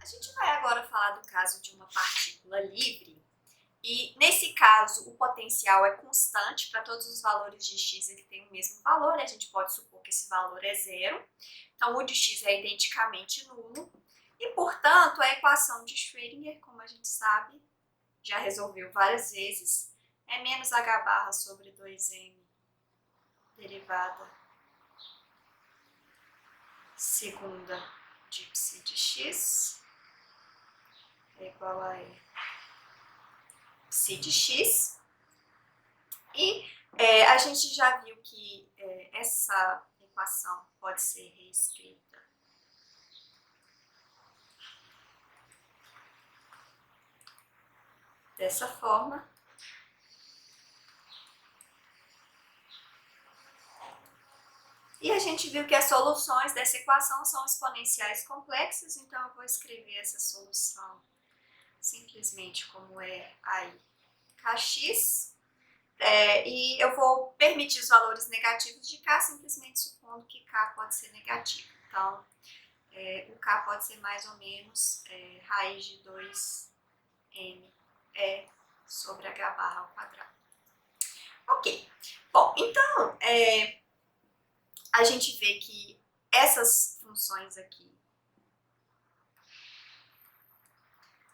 gente vai agora falar do caso de uma partícula livre e, nesse caso, o potencial é constante para todos os valores de x, ele tem o mesmo valor, a gente pode supor que esse valor é zero, então o de x é identicamente nulo e, portanto, a equação de Schrödinger, como a gente sabe, já resolveu várias vezes, é menos h barra sobre 2m derivada segunda de psi de x é igual a psi de x. E a gente já viu que essa equação pode ser reescrita dessa forma. E a gente viu que as soluções dessa equação são exponenciais complexas, então eu vou escrever essa solução simplesmente como é aí kx. E eu vou permitir os valores negativos de k, simplesmente supondo que k pode ser negativo. Então, o k pode ser mais ou menos raiz de 2m sobre h barra ao quadrado. Ok. Bom, então, a gente vê que essas funções aqui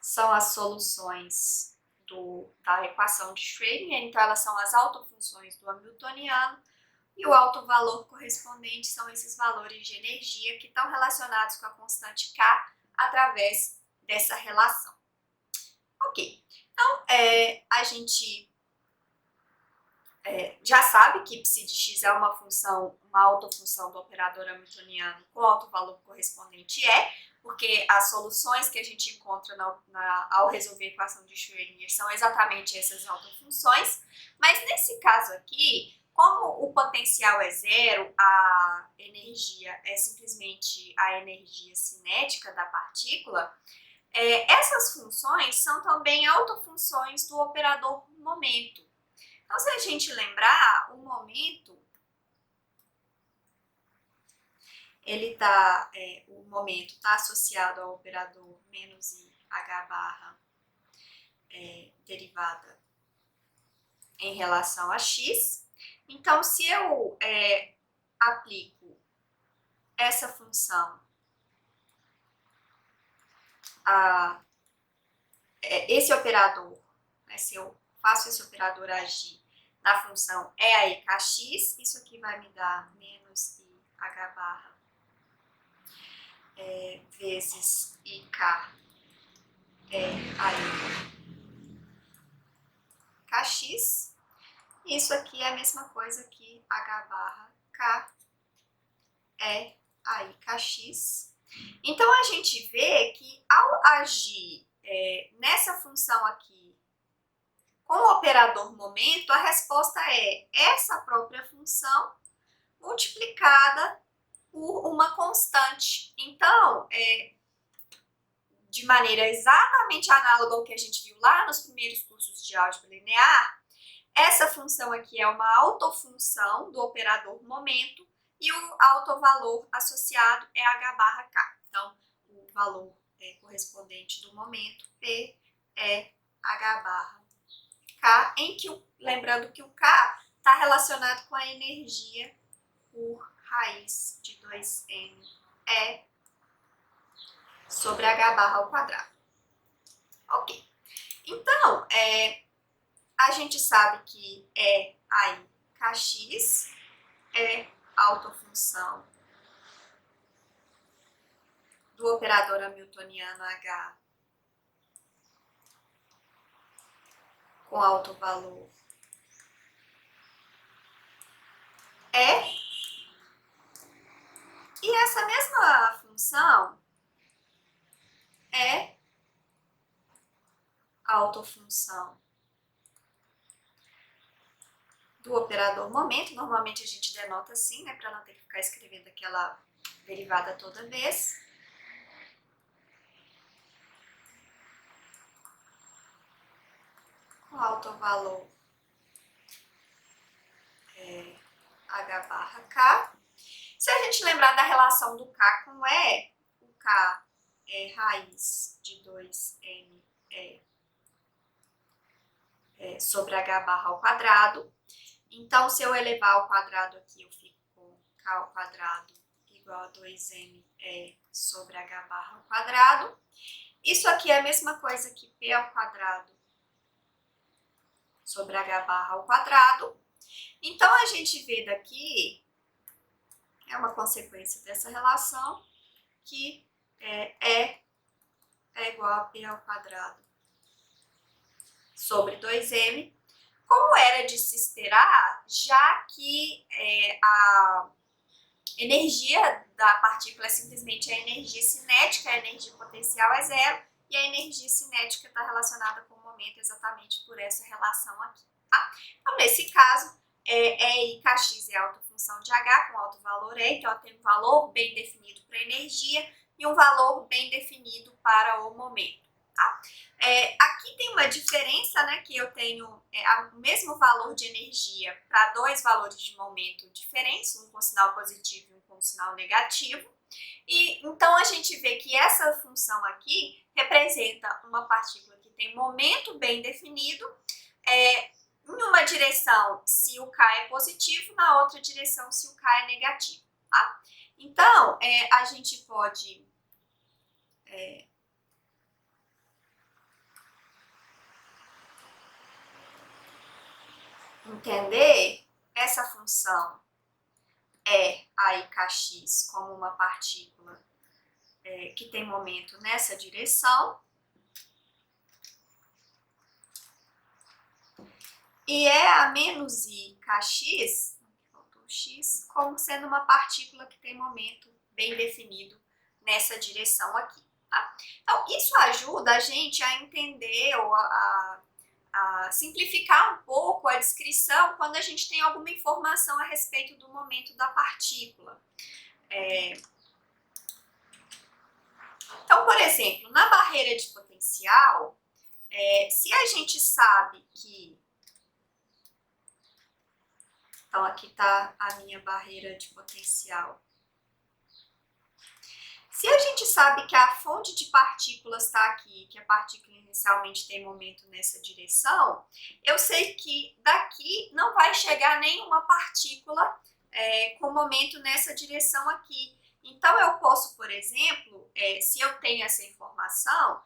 são as soluções da equação de Schrödinger, então elas são as autofunções do Hamiltoniano, e o autovalor correspondente são esses valores de energia que estão relacionados com a constante K através dessa relação. Ok, então a gente já sabe que psi de x é uma autofunção do operador hamiltoniano com autovalor correspondente porque as soluções que a gente encontra ao resolver a equação de Schrödinger são exatamente essas autofunções, mas nesse caso aqui, como o potencial é zero, a energia é simplesmente a energia cinética da partícula, essas funções são também autofunções do operador momento. Então, se a gente lembrar, o momento, o momento está associado ao operador menos i h barra derivada em relação a x. Então, se eu aplico essa função esse operador, né, se eu faço esse operador agir na função e aí kx, isso aqui vai me dar menos i h barra vezes ik aí kx. Isso aqui é a mesma coisa que h barra k aí kx. Então, a gente vê que ao agir nessa função aqui com o operador momento, a resposta é essa própria função multiplicada por uma constante. Então, de maneira exatamente análoga ao que a gente viu lá nos primeiros cursos de álgebra linear, essa função aqui é uma autofunção do operador momento e o autovalor associado é h barra k. Então, o valor correspondente do momento, P, é h barra K, lembrando que o K está relacionado com a energia por raiz de 2m sobre h barra ao quadrado. Ok. Então, a gente sabe que aí kx é autofunção do operador hamiltoniano H com autovalor e essa mesma função é a autofunção do operador momento. Normalmente a gente denota assim, né, para não ter que ficar escrevendo aquela derivada toda vez. Com autovalor h barra k. Se a gente lembrar da relação do k com E, o k raiz de 2m sobre h barra ao quadrado. Então, se eu elevar ao quadrado aqui, eu fico com k ao quadrado igual a 2m sobre h barra ao quadrado. Isso aqui é a mesma coisa que p ao quadrado sobre h barra ao quadrado. Então, a gente vê daqui, é uma consequência dessa relação, que é igual a p ao quadrado sobre 2m, como era de se esperar, já que a energia da partícula é simplesmente a energia cinética, a energia potencial é zero, e a energia cinética está relacionada com o momento exatamente por essa relação aqui. Tá? Então, nesse caso, Kx é a autofunção de H com alto valor E, então ela tem um valor bem definido para a energia e um valor bem definido para o momento. Tá? Aqui tem uma diferença, né, que eu tenho o mesmo valor de energia para dois valores de momento diferentes, um com sinal positivo e um com sinal negativo. E então a gente vê que essa função aqui representa uma partícula que tem momento bem definido, em uma direção se o K é positivo, na outra direção se o K é negativo. Tá? Então, a gente pode entender essa função a Kx como uma partícula que tem momento nessa direção, e a menos I Kx, faltou o x, como sendo uma partícula que tem momento bem definido nessa direção aqui. Tá? Então, isso ajuda a gente a entender ou a simplificar um pouco a descrição quando a gente tem alguma informação a respeito do momento da partícula. Então, por exemplo, na barreira de potencial, se a gente sabe que... Então, aqui está a minha barreira de potencial. Se a gente sabe que a fonte de partículas está aqui, que a partícula inicialmente tem momento nessa direção, eu sei que daqui não vai chegar nenhuma partícula com momento nessa direção aqui. Então, eu posso, por exemplo, se eu tenho essa informação,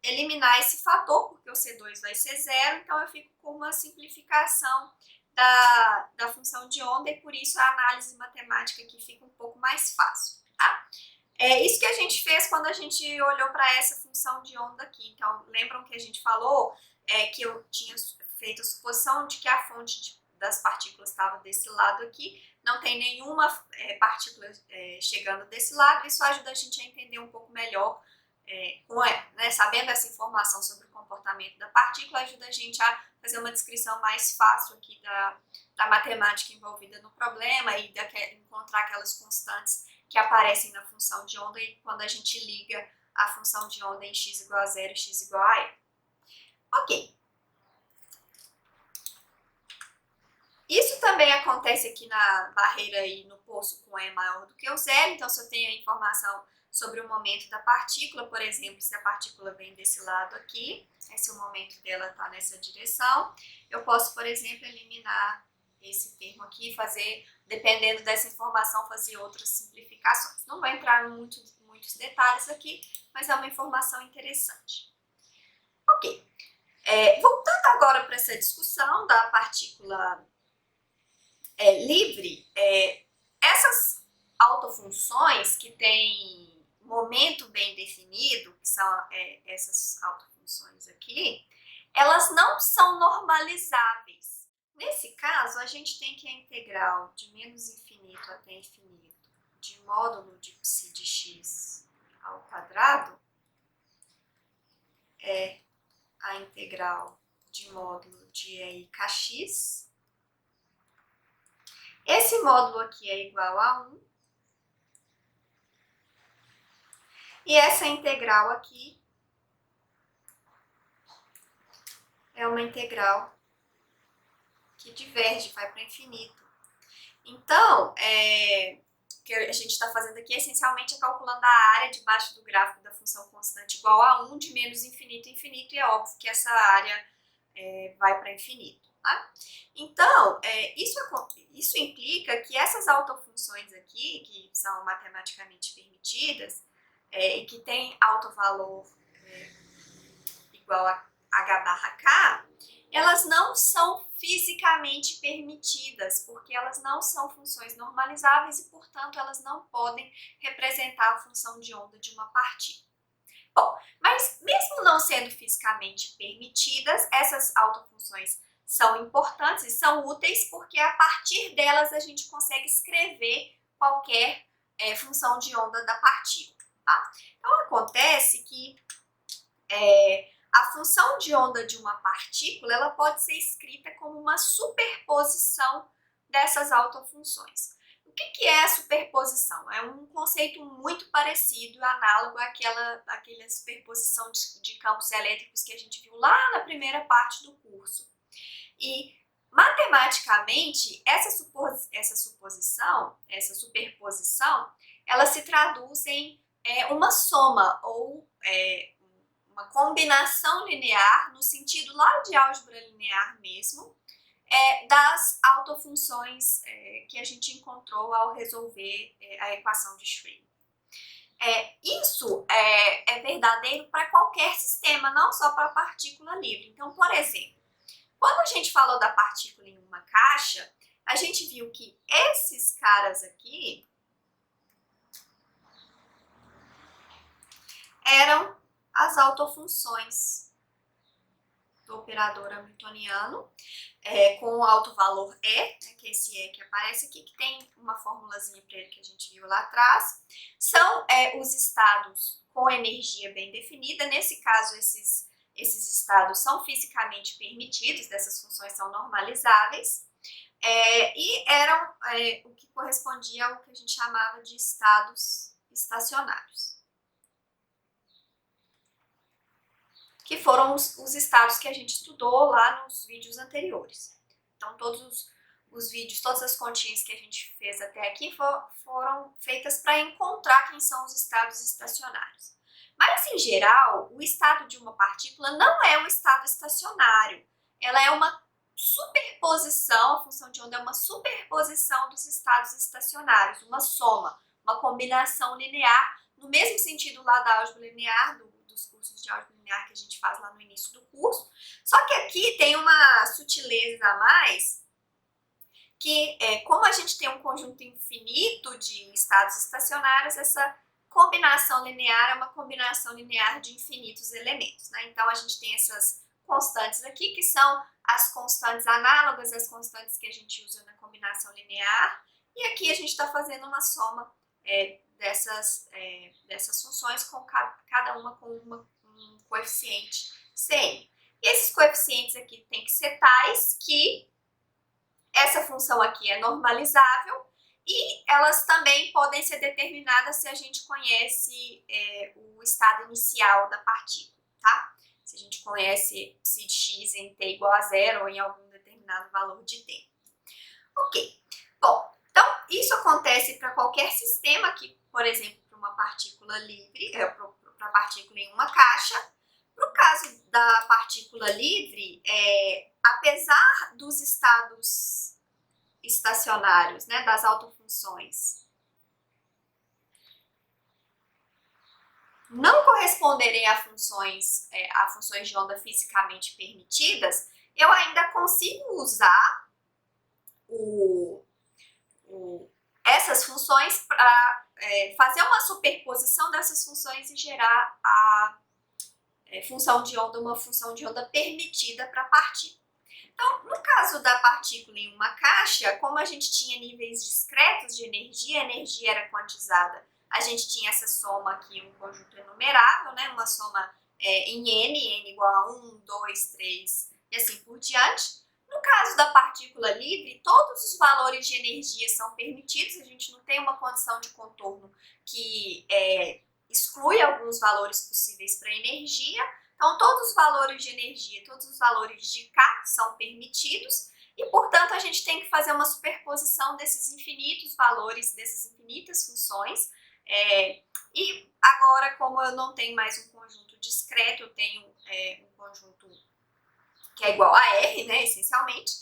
eliminar esse fator, porque o C2 vai ser zero, então eu fico com uma simplificação da função de onda e por isso a análise matemática aqui fica um pouco mais fácil. Tá? É isso que a gente fez quando a gente olhou para essa função de onda aqui. Então, lembram que a gente falou que eu tinha feito a suposição de que a fonte das partículas estava desse lado aqui, não tem nenhuma partícula chegando desse lado. Isso ajuda a gente a entender um pouco melhor, sabendo essa informação sobre o comportamento da partícula, ajuda a gente a fazer uma descrição mais fácil aqui da matemática envolvida no problema e encontrar aquelas constantes que aparecem na função de onda e quando a gente liga a função de onda em x igual a 0 e x igual a e. Ok. Isso também acontece aqui na barreira e no poço com E maior do que o zero. Então, se eu tenho a informação sobre o momento da partícula, por exemplo, se a partícula vem desse lado aqui, se o momento dela está nessa direção, eu posso, por exemplo, eliminar esse termo aqui e fazer, dependendo dessa informação, fazer outras simplificações. Não vou entrar em muitos detalhes aqui, mas é uma informação interessante. Ok. Voltando agora para essa discussão da partícula livre, essas autofunções que têm momento bem definido, que são essas autofunções aqui, elas não são normalizáveis. Nesse caso, a gente tem que a integral de menos infinito até infinito de módulo de psi de x ao quadrado é a integral de módulo de E kx. Esse módulo aqui é igual a 1. E essa integral aqui é uma integral que diverge, vai para infinito. Então, que a gente está fazendo aqui essencialmente é calculando a área debaixo do gráfico da função constante igual a 1 de menos infinito a infinito, e é óbvio que essa área vai para infinito. Tá? Então, isso implica que essas autofunções aqui, que são matematicamente permitidas, e que têm autovalor igual a h barra k, elas não são fisicamente permitidas, porque elas não são funções normalizáveis e, portanto, elas não podem representar a função de onda de uma partícula. Bom, mas mesmo não sendo fisicamente permitidas, essas autofunções são importantes e são úteis porque a partir delas a gente consegue escrever qualquer função de onda da partícula. Tá? Então acontece que a função de onda de uma partícula ela pode ser escrita como uma superposição dessas autofunções. O que é a superposição? É um conceito muito parecido, análogo àquela superposição de campos elétricos que a gente viu lá na primeira parte do curso. E matematicamente, essa superposição, ela se traduz em uma soma ou uma combinação linear, no sentido lá de álgebra linear mesmo, das autofunções que a gente encontrou ao resolver a equação de Schrödinger. Isso é verdadeiro para qualquer sistema, não só para a partícula livre. Então, por exemplo, quando a gente falou da partícula em uma caixa, a gente viu que esses caras aqui eram as autofunções do operador hamiltoniano, com o autovalor E, né, que é esse E que aparece aqui, que tem uma formulazinha para ele que a gente viu lá atrás. São os estados com energia bem definida. Nesse caso, esses estados são fisicamente permitidos, dessas funções são normalizáveis, e eram o que correspondia ao que a gente chamava de estados estacionários, que foram os estados que a gente estudou lá nos vídeos anteriores. Então, todos os vídeos, todas as continhas que a gente fez até aqui foram feitas para encontrar quem são os estados estacionários. Mas, em geral, o estado de uma partícula não é um estado estacionário. Ela é uma superposição, a função de onda é uma superposição dos estados estacionários, uma soma, uma combinação linear, no mesmo sentido lá da álgebra linear, dos cursos de álgebra linear que a gente faz lá no início do curso. Só que aqui tem uma sutileza a mais, que como a gente tem um conjunto infinito de estados estacionários, essa combinação linear é uma combinação linear de infinitos elementos, né? Então a gente tem essas constantes aqui, que são as constantes análogas às constantes que a gente usa na combinação linear, e aqui a gente está fazendo uma soma dessas funções, com cada uma com um coeficiente Cn. E esses coeficientes aqui têm que ser tais que essa função aqui é normalizável, e elas também podem ser determinadas se a gente conhece o estado inicial da partícula, tá? Se a gente conhece se x em t igual a zero ou em algum determinado valor de t. Ok. Bom, então isso acontece para qualquer sistema que, por exemplo, para uma partícula livre, para a partícula em uma caixa. Para o caso da partícula livre, apesar dos estados estacionários, né, das autofunções, não corresponderem a funções de onda fisicamente permitidas, eu ainda consigo usar essas funções para fazer uma superposição dessas funções e gerar a função de onda, uma função de onda permitida para a partícula. Então, no caso da partícula em uma caixa, como a gente tinha níveis discretos de energia, a energia era quantizada, a gente tinha essa soma aqui, um conjunto enumerável, né? Uma soma em n igual a 1, 2, 3 e assim por diante. No caso da partícula livre, todos os valores de energia são permitidos, a gente não tem uma condição de contorno que exclui alguns valores possíveis para energia. Então, todos os valores de energia, todos os valores de K são permitidos, E, portanto, a gente tem que fazer uma superposição desses infinitos valores, dessas infinitas funções. E agora, como eu não tenho mais um conjunto discreto, eu tenho um conjunto que é igual a R, né, essencialmente,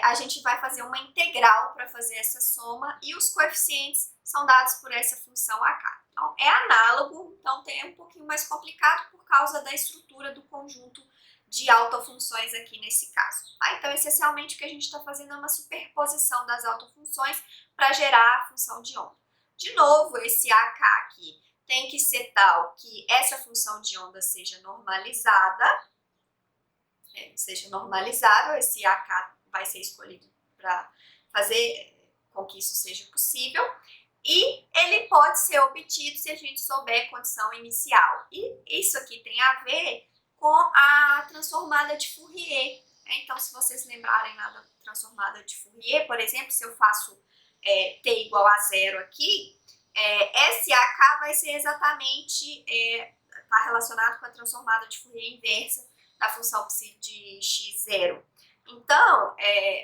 a gente vai fazer uma integral para fazer essa soma e os coeficientes são dados por essa função AK. Então, é análogo, então é um pouquinho mais complicado por causa da estrutura do conjunto de autofunções aqui nesse caso. Tá? Então, essencialmente, o que a gente está fazendo é uma superposição das autofunções para gerar a função de onda. De novo, esse AK aqui tem que ser tal que essa função de onda seja normalizada, esse AK vai ser escolhido para fazer com que isso seja possível, e ele pode ser obtido se a gente souber a condição inicial. E isso aqui tem a ver com a transformada de Fourier. Então, se vocês lembrarem lá da transformada de Fourier, por exemplo, se eu faço t igual a zero aqui, esse AK vai ser exatamente, está relacionado com a transformada de Fourier inversa da função psi de x0. Então,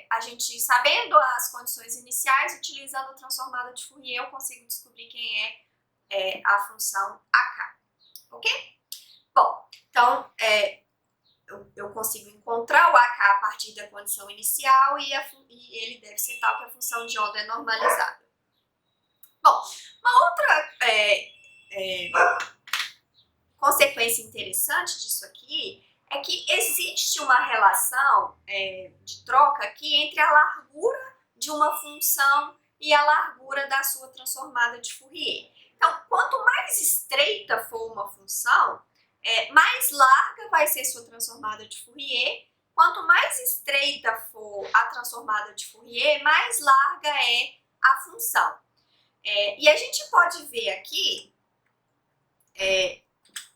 a gente, sabendo as condições iniciais, utilizando a transformada de Fourier, eu consigo descobrir quem é a função AK, ok? Bom, então, eu consigo encontrar o AK a partir da condição inicial e ele deve ser tal que a função de onda é normalizada. Bom, uma outra consequência interessante disso aqui é que existe uma relação de troca aqui entre a largura de uma função e a largura da sua transformada de Fourier. Então, quanto mais estreita for uma função, mais larga vai ser sua transformada de Fourier. Quanto mais estreita for a transformada de Fourier, mais larga é a função. E a gente pode ver aqui,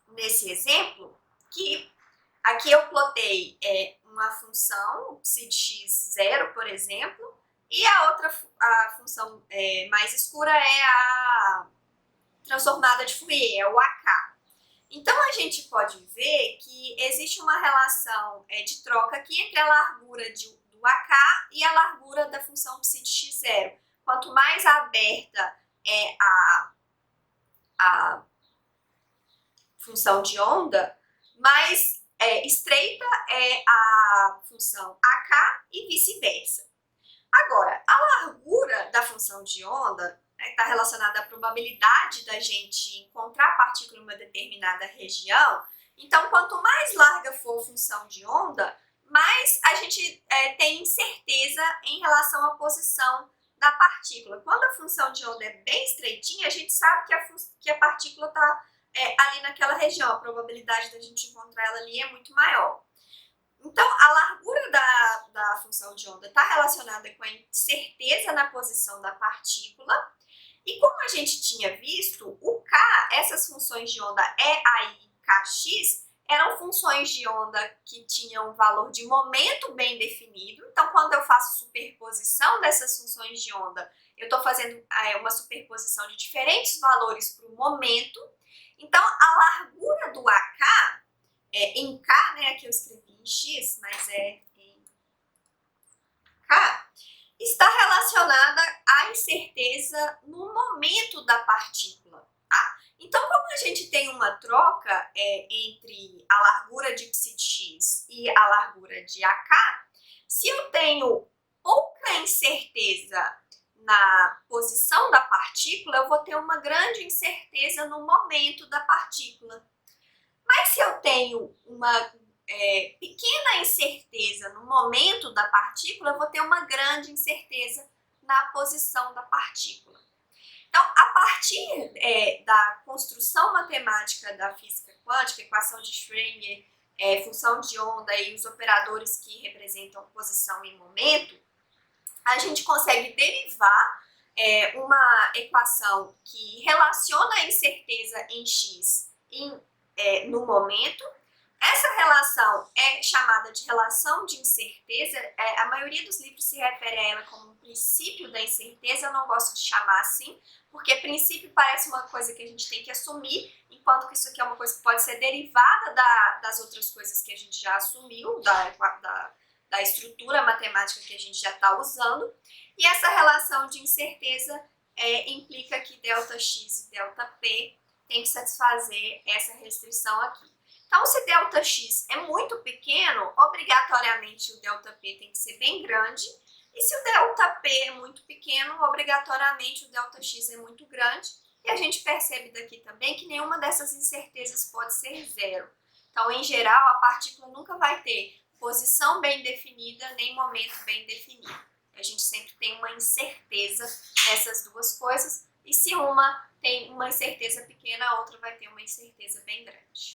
nesse exemplo, que aqui eu plotei uma função, psi de x0, por exemplo, e a função mais escura é a transformada de Fourier, é o AK. Então, a gente pode ver que existe uma relação de troca aqui entre a largura do AK e a largura da função psi de x0. Quanto mais aberta é a função de onda, mais estreita é a função AK e vice-versa. Agora, a largura da função de onda está relacionada à probabilidade da gente encontrar a partícula em uma determinada região. Então, quanto mais larga for a função de onda, mais a gente tem incerteza em relação à posição da partícula. Quando a função de onda é bem estreitinha, a gente sabe que a partícula está ali naquela região. A probabilidade da gente encontrar ela ali é muito maior. Então, a largura da função de onda está relacionada com a incerteza na posição da partícula. E como a gente tinha visto, o K, essas funções de onda EA e KX, eram funções de onda que tinham um valor de momento bem definido. Então, quando eu faço superposição dessas funções de onda, eu estou fazendo uma superposição de diferentes valores para o momento. Então, a largura do AK, em K, né, aqui eu escrevi em X, mas é em K, está relacionada à incerteza no momento da partícula. Tá? Então, como a gente tem uma troca entre a largura de psi de x e a largura de AK, se eu tenho pouca incerteza na posição da partícula, eu vou ter uma grande incerteza no momento da partícula. Mas se eu tenho uma pequena incerteza no momento da partícula, eu vou ter uma grande incerteza na posição da partícula. Então, a partir da construção matemática da física quântica, equação de Schrödinger, função de onda e os operadores que representam posição e momento, a gente consegue derivar uma equação que relaciona a incerteza em x no momento. Essa relação é chamada de relação de incerteza. A maioria dos livros se refere a ela como um princípio da incerteza. Eu não gosto de chamar assim, porque princípio parece uma coisa que a gente tem que assumir, enquanto que isso aqui é uma coisa que pode ser derivada das outras coisas que a gente já assumiu, da estrutura matemática que a gente já está usando. E essa relação de incerteza implica que ΔX e ΔP tem que satisfazer essa restrição aqui. Então, se ΔX é muito pequeno, obrigatoriamente o ΔP tem que ser bem grande. E se o ΔP é muito pequeno, obrigatoriamente o ΔX é muito grande. E a gente percebe daqui também que nenhuma dessas incertezas pode ser zero. Então, em geral, a partícula nunca vai ter posição bem definida, nem momento bem definido. A gente sempre tem uma incerteza nessas duas coisas. E se uma tem uma incerteza pequena, a outra vai ter uma incerteza bem grande.